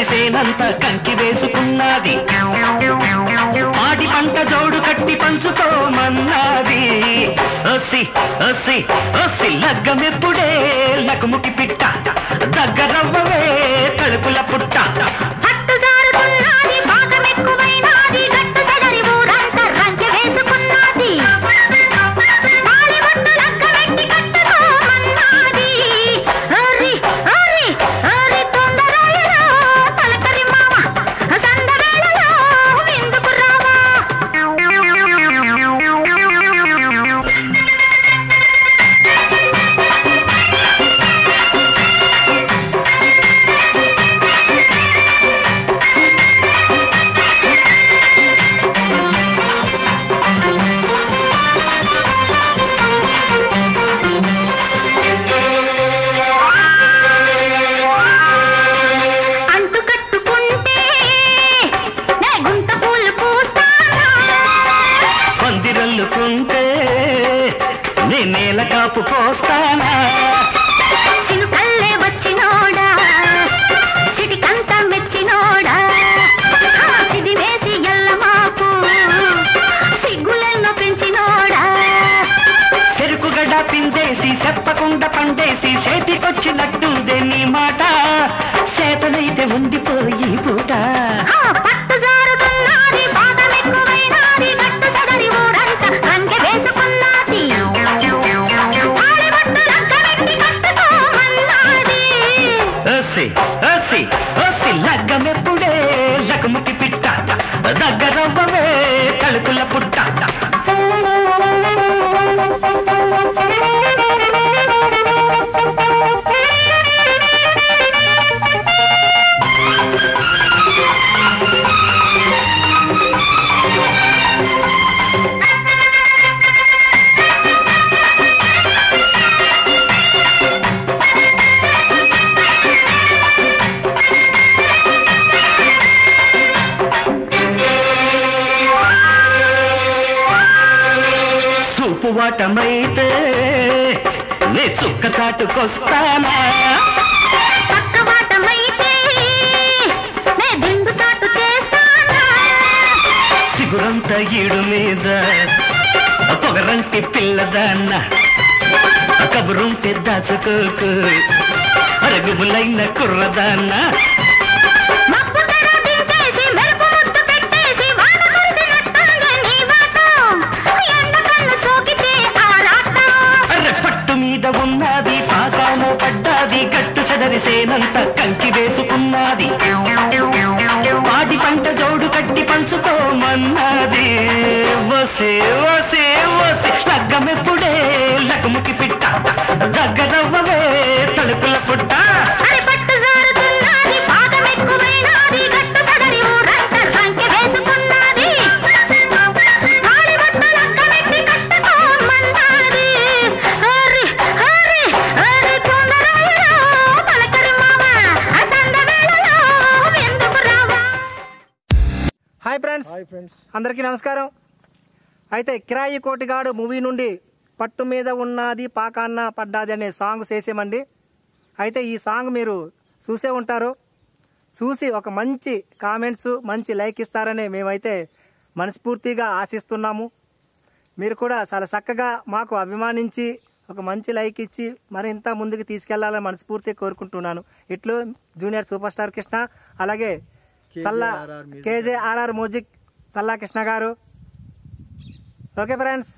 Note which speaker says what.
Speaker 1: సదరిసేనంత కంకి వేసుకున్నది పాడి పంట జోడు కట్టి పంచుకోమన్నది ఒసి ఒసి ఒసి లగ్గమెప్పుడే లకుముకి పిట్ట దగ్గరవ్వవే తలుపుల పుట్ట నేల కాపు పోస్తానా
Speaker 2: చినుకల్లే వచ్చినోడా సిటికంత మెచ్చినోడా సిది వేసి ఎల్లమాకు సిగ్గులెన్నో పెంచినోడా
Speaker 1: చెరుకుగడ్డ పిండేసి చెప్పకుండా పండేసి చేతికొచ్చినట్టుందే నీ మాట చేతనైతే ఉండిపోయి పూట
Speaker 2: పట్టు జారుతున్నది బాధం ఎక్కువైనది గట్టు సదరి ఊరంతా రంకె వేసుకున్నది
Speaker 1: లగ్గమెప్పుడే లకుముకి పిట్ట దగ్గరవ్వవే తలుపుల పుట్ట వాటమైతే నే చుక్క చాటుకొస్తానా
Speaker 2: పక్క వాటమైతే నే దిండు చాటు చేస్తానా
Speaker 1: సిగురంత ఈడు మీద పొగరంటి పిల్లదాన్న కబురుంటే దాచుకోకు అరుగుబులైన కుర్రదాన్న ఉన్నది పాకాను పడ్డాది గట్టు సదరిసేనంత కంకి వేసుకున్నది పాడి పంట జోడు కట్టి పంచుకోమన్నది వసే వసే వసే లగ్గమెప్పుడే లకుముకి పిట్ట దగ్గరవ్వవే తలుపుల పుట్ట
Speaker 3: హాయ్ ఫ్రెండ్స్ అందరికీ నమస్కారం. అయితే కిరాయి కోటిగాడు మూవీ నుండి పట్టు మీద ఉన్నది పాకాన్న పడ్డాది అనే సాంగ్ చేసామండి. అయితే ఈ సాంగ్ మీరు చూసే ఉంటారు. చూసి ఒక మంచి కామెంట్స్ మంచి లైక్ ఇస్తారని మేమైతే మనస్ఫూర్తిగా ఆశిస్తున్నాము. మీరు కూడా చాలా చక్కగా మాకు అభిమానించి ఒక మంచి లైక్ ఇచ్చి మరింత ముందుకు తీసుకెళ్లాలని మనస్ఫూర్తిగా కోరుకుంటున్నాను. ఇట్లు జూనియర్ సూపర్ స్టార్ కృష్ణ, అలాగే సల్లా KJRR మ్యూజిక్ సల్లా కృష్ణ గారు. Okay friends.